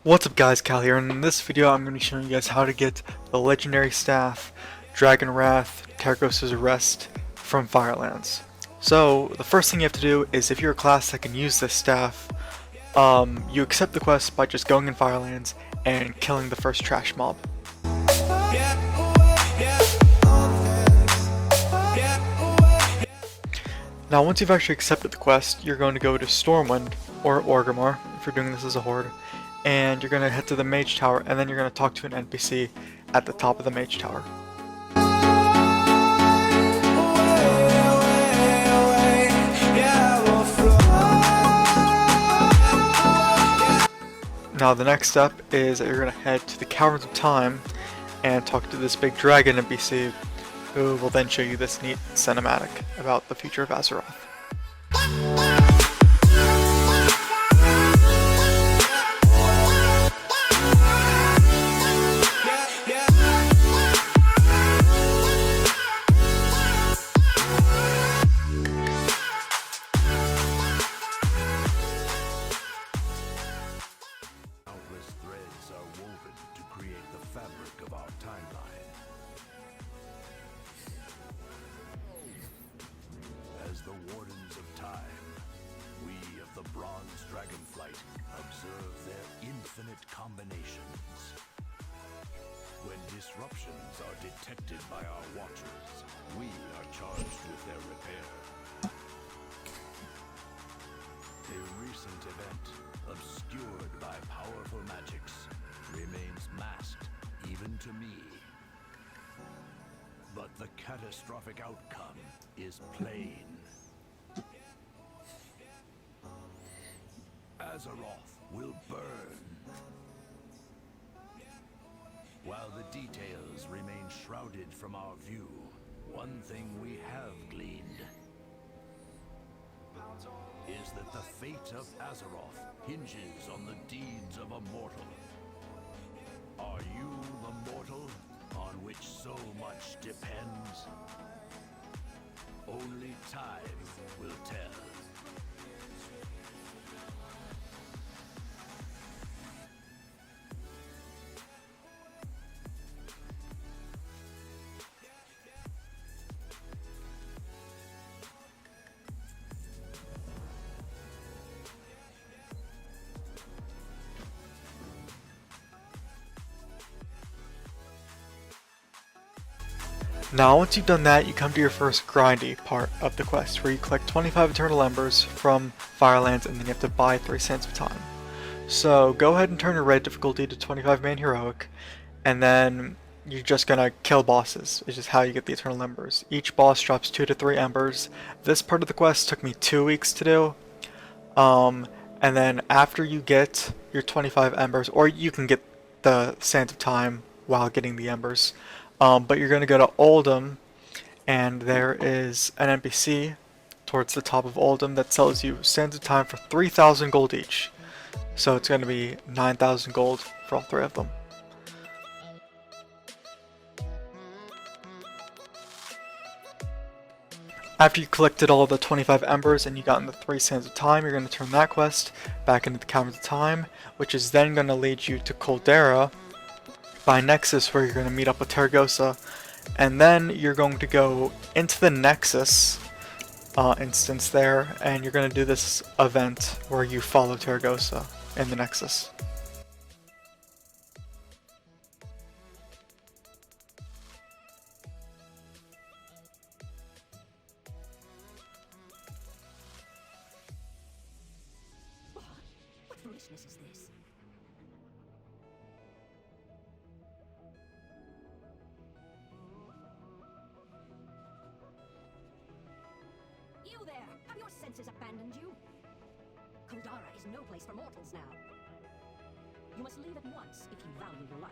What's up guys, Cal here, and in this video I'm going to be showing you guys how to get the legendary staff, DRAGONWRATH, TARECGOSA'S Arrest from Firelands. So the first thing you have to do is, if you're a class that can use this staff, you accept the quest by just going in Firelands and killing the first trash mob. Now once you've actually accepted the quest, you're going to go to Stormwind, or Orgrimmar, if you're doing this as a horde, and you're going to head to the Mage Tower, and then you're going to talk to an NPC at the top of the Mage Tower. Now the next step is that you're going to head to the Caverns of Time and talk to this big dragon NPC, who will then show you this neat cinematic about the future of Azeroth. Countless threads are woven to create the fabric of our timeline. As the Wardens of Time, we of the Bronze Dragonflight observe their infinite combinations. When disruptions are detected by our watchers, we are charged with their repair. A recent event, obscured by powerful magics, remains masked even to me. But the catastrophic outcome is plain. Azeroth will burn. While the details remain shrouded from our view, one thing we have gleaned is that the fate of Azeroth hinges on the deeds of a mortal. Are you the mortal on which so much depends? Only time will tell. Now once you've done that, you come to your first grindy part of the quest, where you collect 25 Eternal Embers from Firelands, and then you have to buy 3 Sands of Time. So go ahead and turn your red difficulty to 25 main heroic, and then you're just gonna kill bosses. It's just how you get the Eternal Embers. Each boss drops 2 to 3 embers. This part of the quest took me 2 weeks to do. And then after you get your 25 embers, or you can get the Sands of Time while getting the embers, but you're going to go to Oldham, and there is an NPC towards the top of Oldham that sells you Sands of Time for 3,000 gold each. So it's going to be 9,000 gold for all 3 of them. After you collected all the 25 embers and you gotten the 3 Sands of Time, you're going to turn that quest back into the Caverns of Time, which is then going to lead you to Caldera by Nexus, where you're going to meet up with TARECGOSA, and then you're going to go into the Nexus instance there, and you're going to do this event where you follow TARECGOSA in the Nexus. What foolishness is this? You there! Have your senses abandoned you? Caldera is no place for mortals now. You must leave at once if you value your life.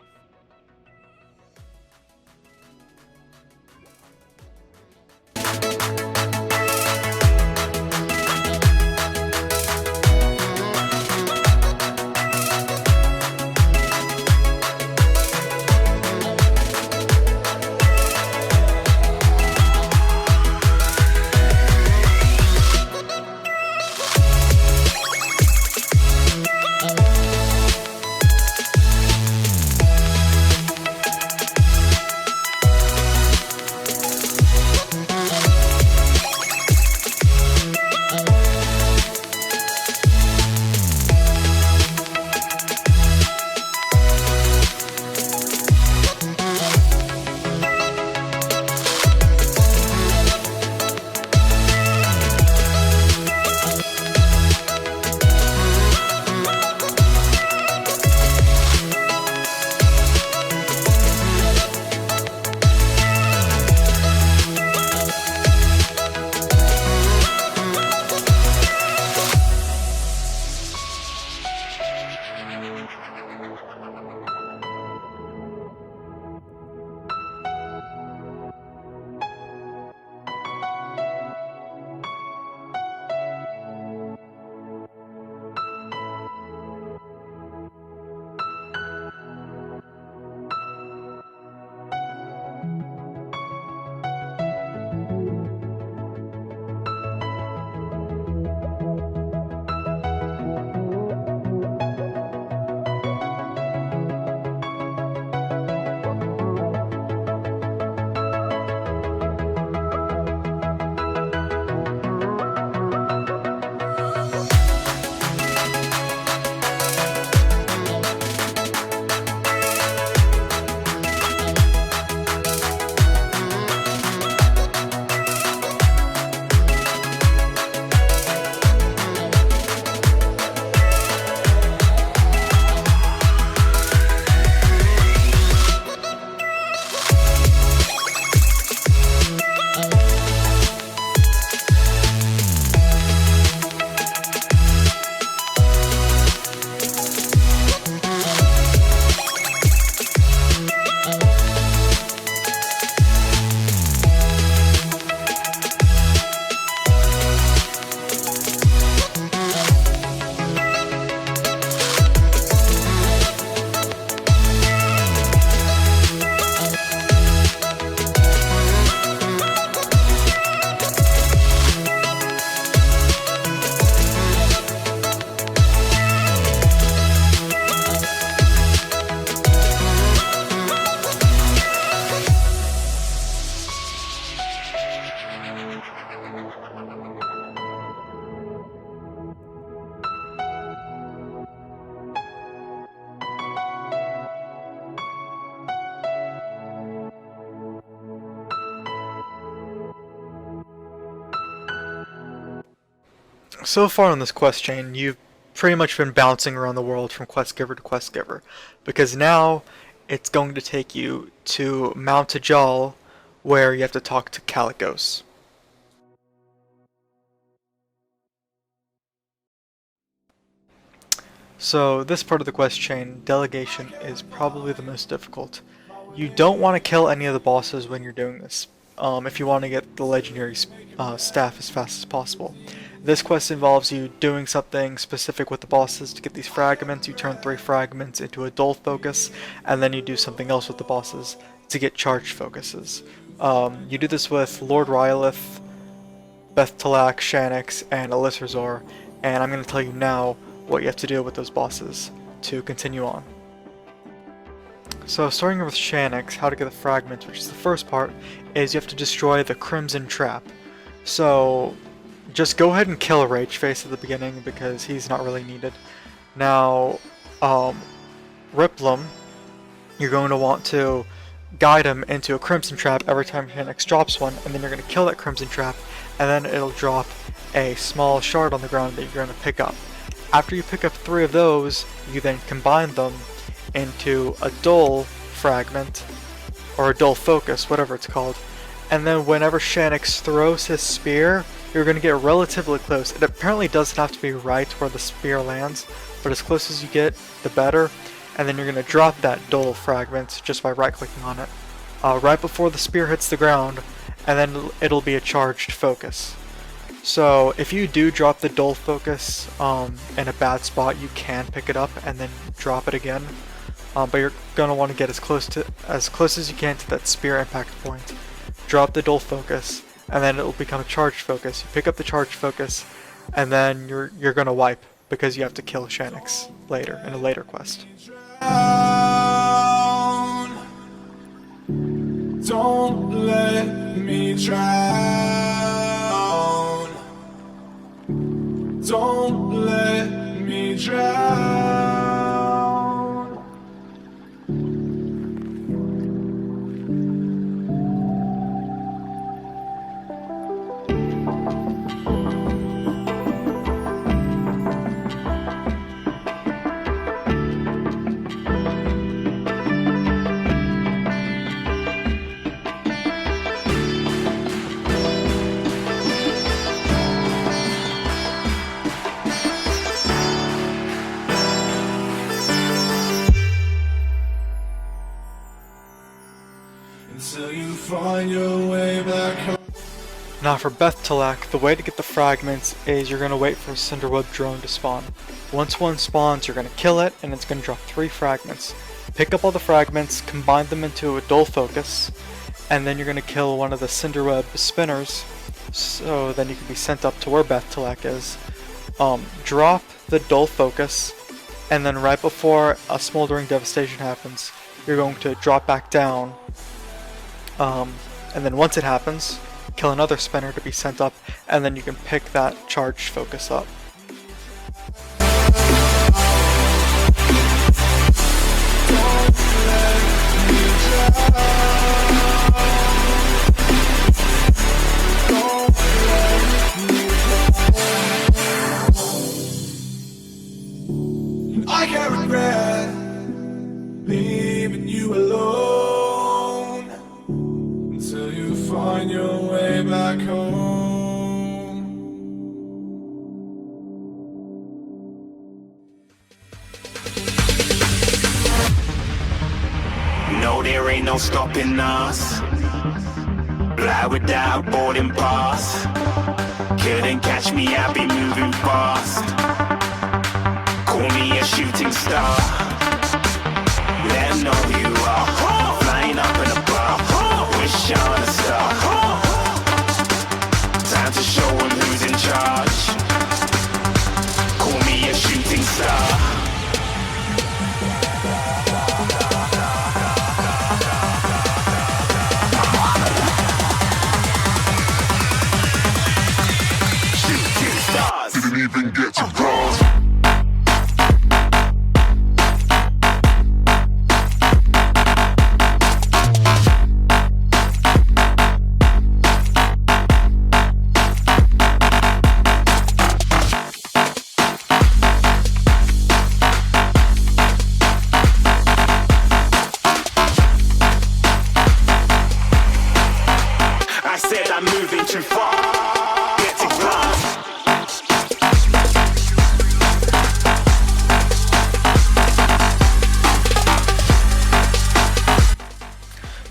So far on this quest chain, you've pretty much been bouncing around the world from quest giver to quest giver, because now it's going to take you to Mount Tajal, where you have to talk to Calicos. So this part of the quest chain, delegation, is probably the most difficult. You don't want to kill any of the bosses when you're doing this, if you want to get the legendary staff as fast as possible. This quest involves you doing something specific with the bosses to get these fragments. You turn 3 fragments into a dull focus, and then you do something else with the bosses to get charged focuses. You do this with Lord Rylith, Beth Talak, Shanix, and Elisrazor, and I'm going to tell you now what you have to do with those bosses to continue on. So starting with Shanix, how to get the fragments, which is the first part, is you have to destroy the Crimson Trap. So just go ahead and kill Rageface at the beginning because he's not really needed. Now, Riplum, you're going to want to guide him into a Crimson Trap every time Shanix drops one, and then you're going to kill that Crimson Trap, and then it'll drop a small shard on the ground that you're going to pick up. After you pick up 3 of those, you then combine them into a dull fragment, or a dull focus, whatever it's called. And then whenever Shanix throws his spear, you're going to get relatively close. It apparently doesn't have to be right where the spear lands, but as close as you get, the better. And then you're going to drop that dull fragment just by right-clicking on it, right before the spear hits the ground, and then it'll be a charged focus. So if you do drop the dull focus in a bad spot, you can pick it up and then drop it again. But you're going to want to get as close as you can to that spear impact point. Drop the dull focus, and then it will become a charged focus. You pick up the charged focus, and then you're going to wipe because you have to kill Shanix later in a later quest. Don't let me drown. Don't let me drown. Until you find your way back home. Now for Beth Talak, the way to get the fragments is you're going to wait for a Cinderweb drone to spawn. Once one spawns, you're going to kill it, and it's going to drop 3 fragments. Pick up all the fragments, combine them into a dull focus, and then you're going to kill one of the Cinderweb spinners, so then you can be sent up to where Beth Talak is. Drop the dull focus, and then right before a smoldering devastation happens, you're going to drop back down. And then once it happens, kill another spinner to be sent up, and then you can pick that charged focus up. I can't regret leaving you alone until you find your way back home. No, there ain't no stopping us. Fly without boarding pass. Couldn't catch me, I'll be moving fast. Call me a shooting star. Let 'em know who you are. Flying up in a bar. Wish on a star. Time to show 'em who's in charge. Call me a shooting star. Shooting stars. Didn't even get to bronze.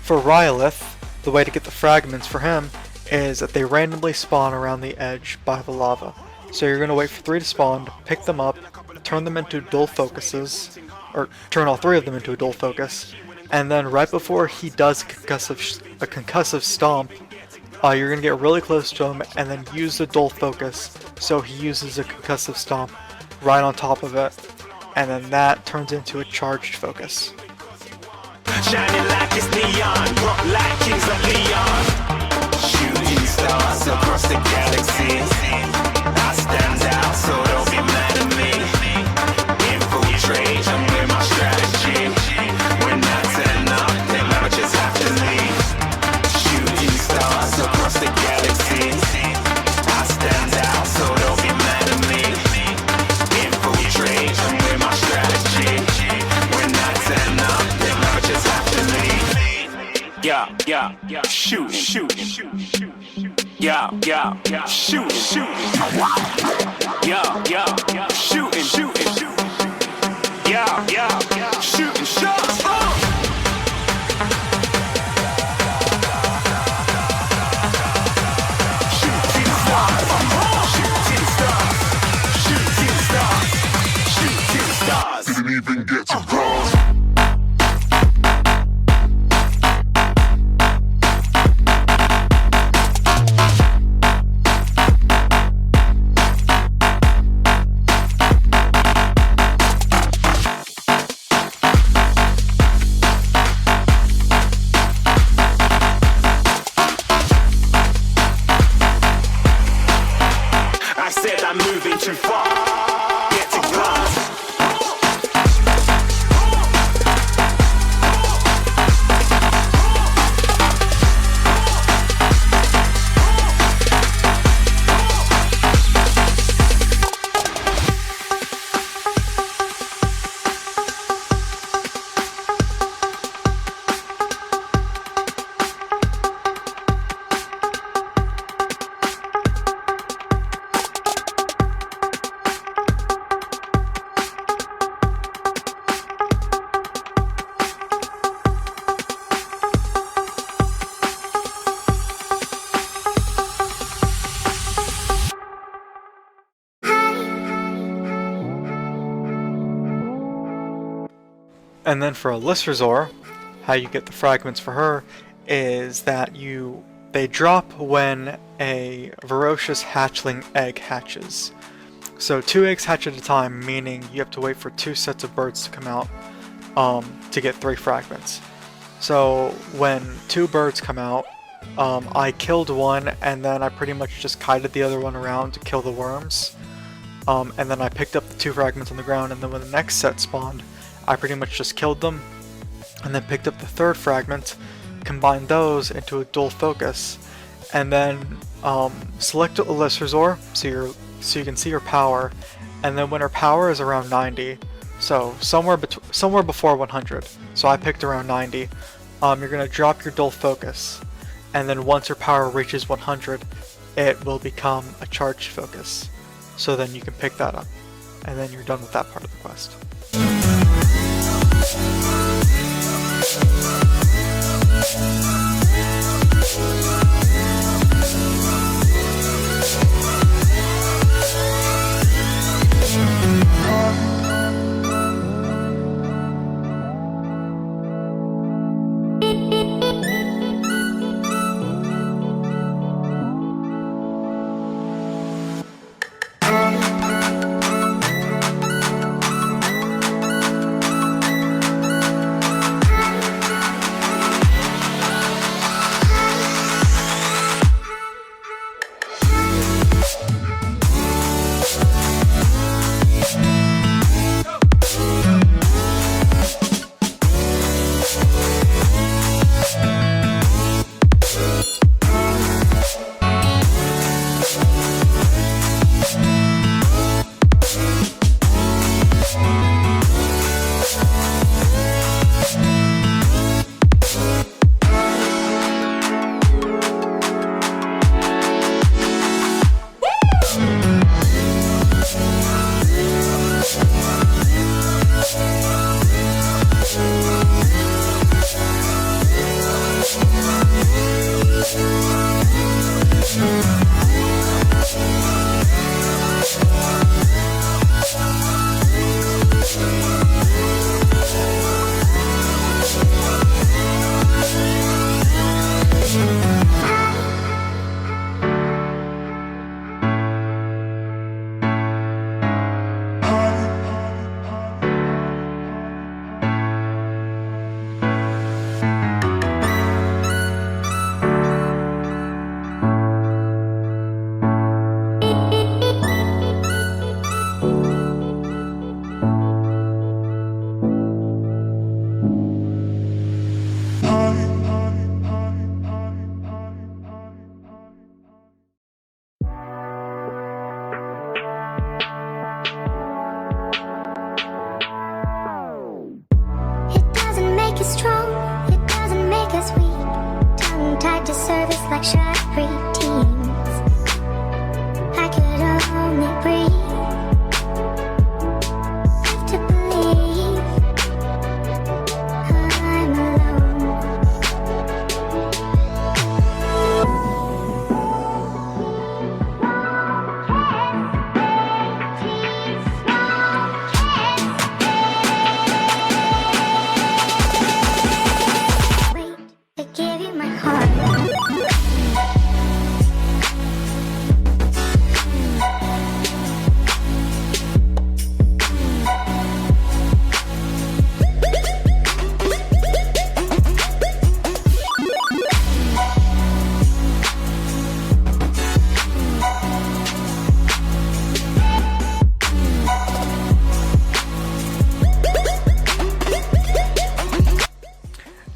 For Rylith, the way to get the fragments for him is that they randomly spawn around the edge by the lava. So you're going to wait for 3 to spawn, pick them up, turn them into dual focuses, or turn all 3 of them into a dual focus, and then right before he does a concussive stomp, you're going to get really close to him and then use the dual focus so he uses a concussive stomp right on top of it, and then that turns into a charged focus. Shining like it's neon, rock like kings of Leon. Shooting stars across the galaxy. I stand out, so don't be mad at me. Infiltrate, I'm with my strategy. When I turn up, then I just have to leave. Shooting stars across the galaxy. I stand out, so don't be mad at me. Infiltrate, I'm with my strategy. When I turn up, then I just have to leave. Yeah, shoot, yeah, shoot, yeah, shooting, yeah, shooting shots. Shooting stars, shooting stars, shooting stars, shooting stars. Didn't even get to bronze. I said I'm moving too far. Get to glass. And then for Alyssrazor, how you get the fragments for her is that they drop when a ferocious hatchling egg hatches. So 2 eggs hatch at a time, meaning you have to wait for 2 sets of birds to come out to get 3 fragments. So when 2 birds come out, I killed one and then I pretty much just kited the other one around to kill the worms. And then I picked up the 2 fragments on the ground, and then when the next set spawned, I pretty much just killed them, and then picked up the 3rd fragment, combined those into a dual focus, and then select Alyssrazor so you can see her power, and then when her power is around 90, so somewhere before 100, so I picked around 90, you're gonna drop your dual focus, and then once her power reaches 100, it will become a charged focus. So then you can pick that up, and then you're done with that part of the quest.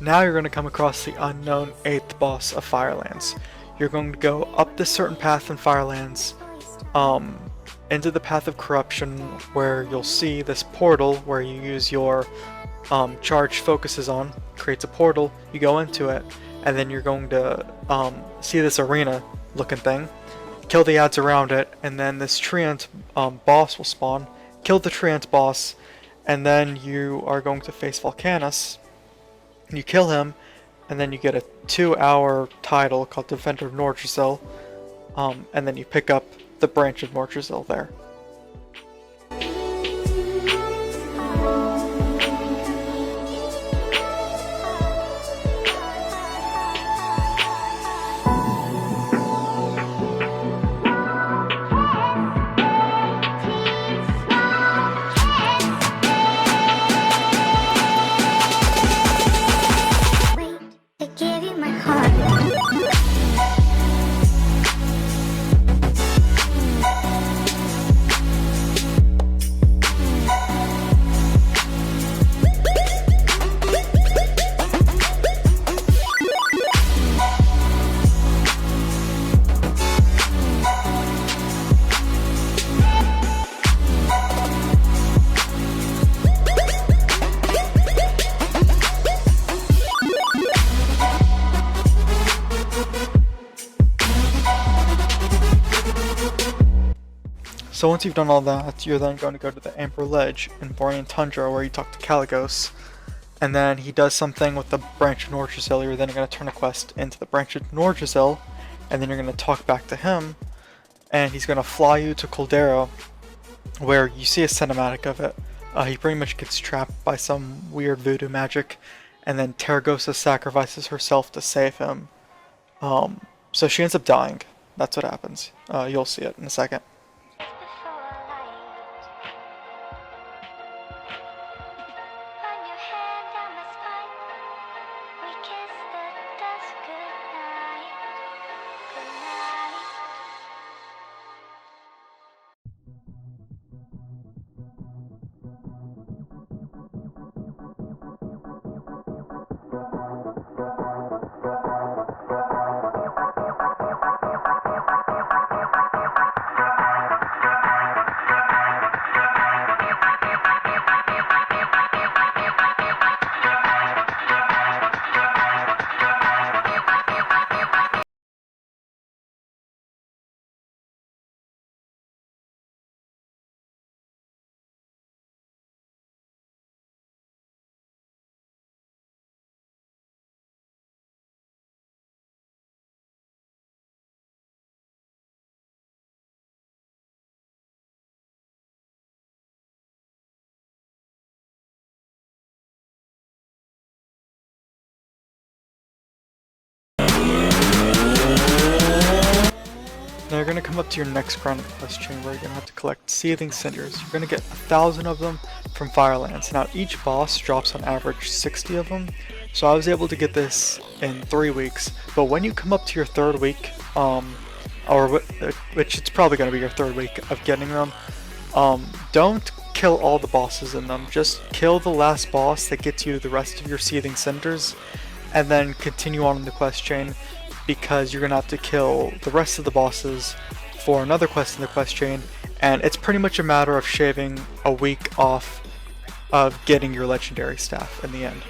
Now you're going to come across the unknown 8th boss of Firelands. You're going to go up this certain path in Firelands, into the Path of Corruption, where you'll see this portal where you use your charged focuses on, creates a portal, you go into it, and then you're going to see this arena looking thing, kill the ads around it, and then this treant boss will spawn, kill the treant boss, and then you are going to face Volcanus, you kill him, and then you get a 2-hour title called Defender of Nordrassil, and then you pick up the branch of Nordrassil there. To give you my heart. So once you've done all that, you're then going to go to the Amber Ledge in Borean Tundra where you talk to Caligos, and then he does something with the branch of Nordrassil. You're then going to turn a quest into the branch of Nordrassil, and then you're going to talk back to him, and he's going to fly you to Caldera, where you see a cinematic of it. He pretty much gets trapped by some weird voodoo magic, and then TARECGOSA sacrifices herself to save him. So she ends up dying. That's what happens. You'll see it in a second. Now you're going to come up to your next grind quest chain where you're going to have to collect Seething Cinders. You're going to get 1,000 of them from Firelands. Now each boss drops on average 60 of them, so I was able to get this in 3 weeks. But when you come up to your 3rd week, which it's probably going to be your 3rd week of getting them, don't kill all the bosses in them. Just kill the last boss that gets you the rest of your Seething Cinders, and then continue on in the quest chain, because you're going to have to kill the rest of the bosses for another quest in the quest chain, and it's pretty much a matter of shaving a week off of getting your legendary staff in the end.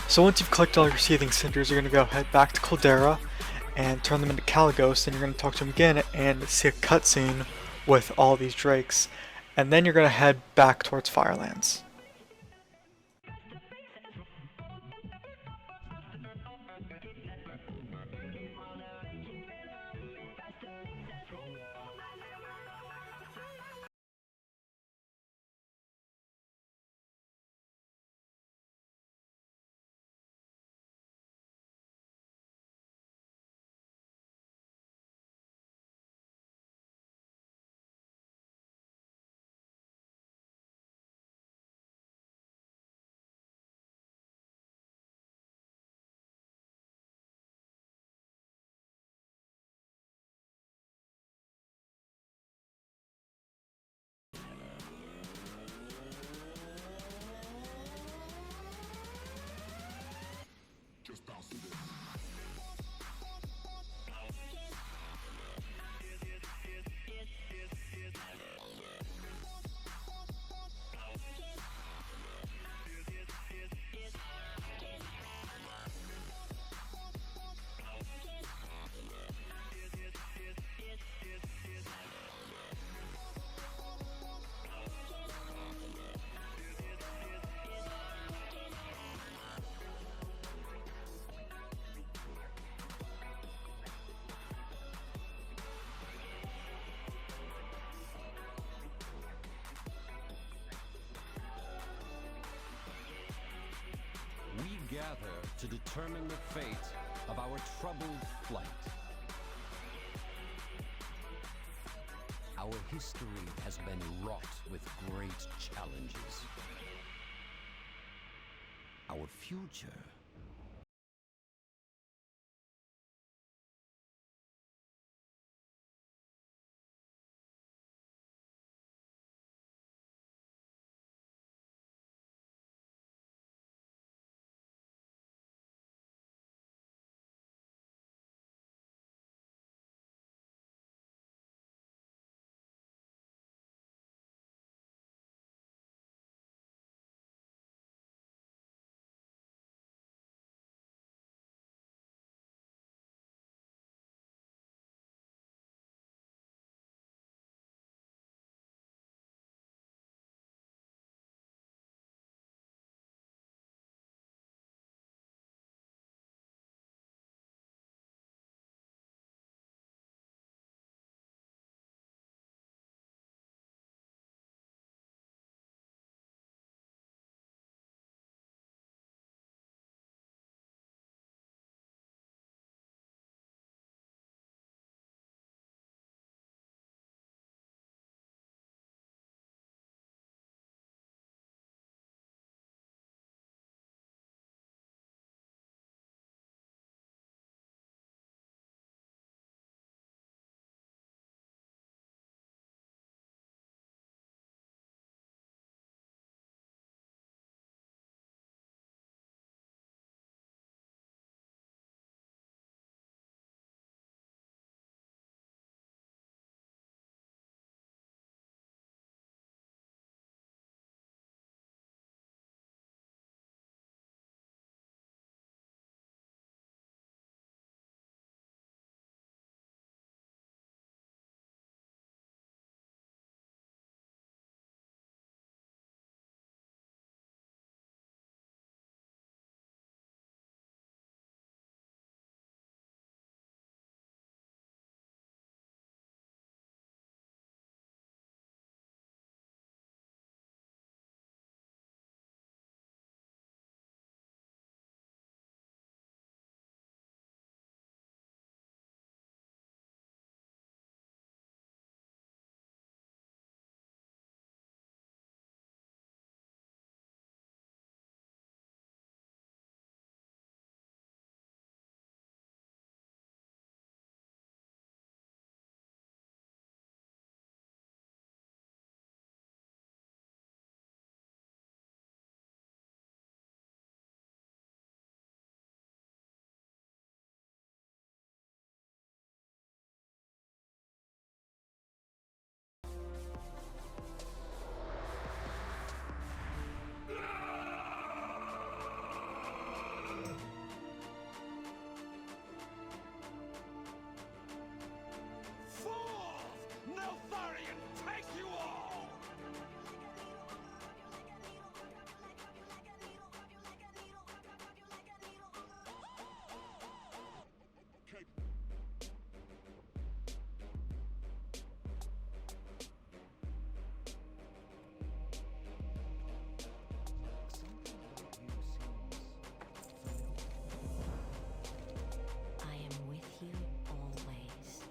So once you've collected all your Seething Cinders, you're going to go head back to Caldera and turn them into Caligos, and you're going to talk to him again and see a cutscene with all these drakes, and then you're going to head back towards Firelands. gather to determine the fate of our troubled flight. Our history has been wrought with great challenges. Our future I am with you always.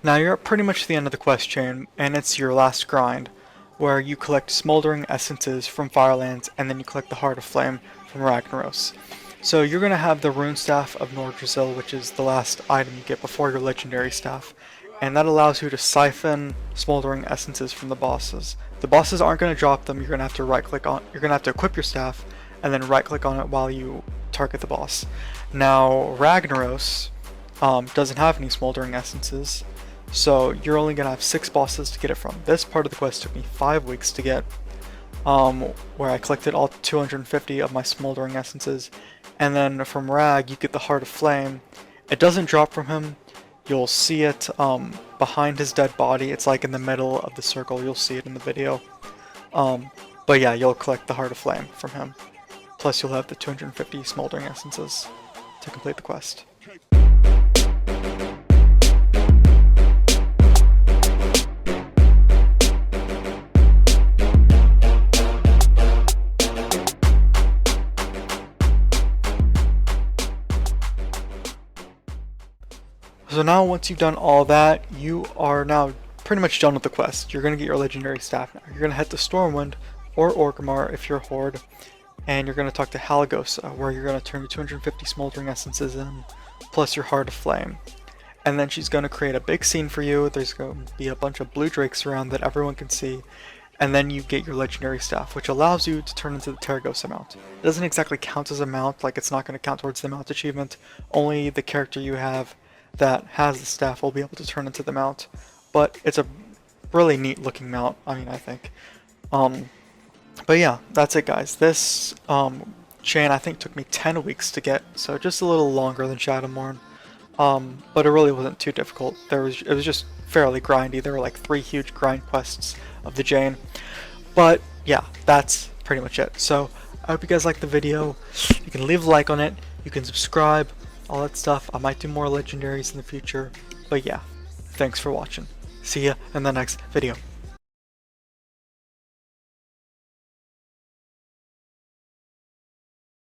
Now you're at pretty much the end of the quest chain, and it's your last grind, where you collect smoldering essences from Firelands, and then you collect the Heart of Flame from Ragnaros. So you're going to have the Rune Staff of Nordrasil, which is the last item you get before your legendary staff, and that allows you to siphon smoldering essences from the bosses. The bosses aren't going to drop them. You're going to have to you're going to have to equip your staff and then right click on it while you target the boss. Now Ragnaros doesn't have any smoldering essences, so you're only going to have 6 bosses to get it from. This part of the quest took me 5 weeks to get, where I collected all 250 of my smoldering essences. And then from Rag you get the Heart of Flame. It doesn't drop from him. You'll see it behind his dead body. It's like in the middle of the circle. You'll see it in the video. But yeah, you'll collect the Heart of Flame from him. Plus you'll have the 250 smoldering essences to complete the quest. So now once you've done all that, you are now pretty much done with the quest. You're going to get your legendary staff now. You're going to head to Stormwind or Orgrimmar if you're Horde, and you're going to talk to Halagosa, where you're going to turn your 250 smoldering essences in, plus your Heart of Flame. And then she's going to create a big scene for you. There's going to be a bunch of blue drakes around that everyone can see, and then you get your legendary staff, which allows you to turn into the TARECGOSA mount. It doesn't exactly count as a mount, like it's not going to count towards the mount achievement. Only the character you have that has the staff will be able to turn into the mount, but it's a really neat looking mount, I think. But yeah, that's it guys. This chain I think took me 10 weeks to get, so just a little longer than Shadowmourne. But it really wasn't too difficult. It was just fairly grindy. There were like 3 huge grind quests of the Jane. But yeah, that's pretty much it. So I hope you guys liked the video. You can leave a like on it, you can subscribe, all that stuff. I might do more legendaries in the future. But yeah, thanks for watching. See ya in the next video.